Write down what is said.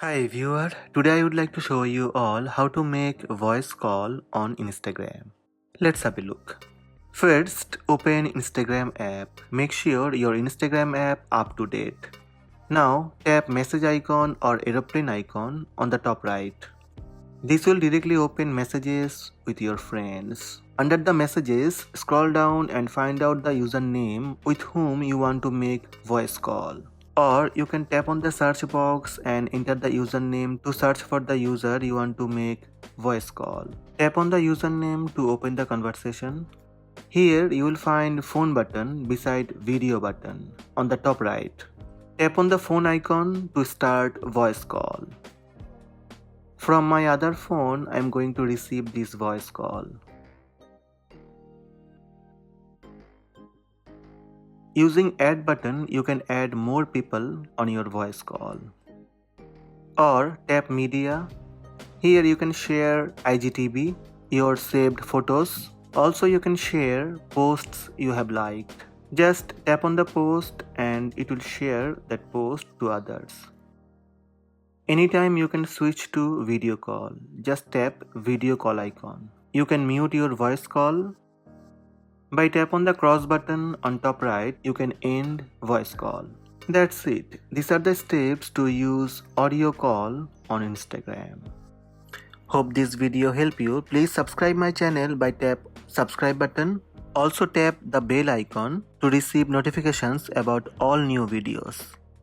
Hi viewer, today I would like to show you all how to make voice call on Instagram. Let's have a look. First, open Instagram app. Make sure your Instagram app up to date. Now tap message icon or aeroplane icon on the top right. This will directly open messages with your friends. Under the messages, scroll down and find out the username with whom you want to make voice call. Or you can tap on the search box and enter the username to search for the user you want to make voice call. Tap on the username to open the conversation. Here you will find phone button beside video button on the top right. Tap on the phone icon to start voice call. From my other phone, I am going to receive this voice call. Using add button, you can add more people on your voice call. Or tap media. Here you can share IGTV, your saved photos. Also you can share posts you have liked. Just tap on the post and it will share that post to others. Anytime you can switch to video call. Just tap video call icon. You can mute your voice call. By tap on the cross button on top right, you can end voice call. That's it. These are the steps to use audio call on Instagram. Hope this video helped you. Please subscribe my channel by tap subscribe button. Also tap the bell icon to receive notifications about all new videos.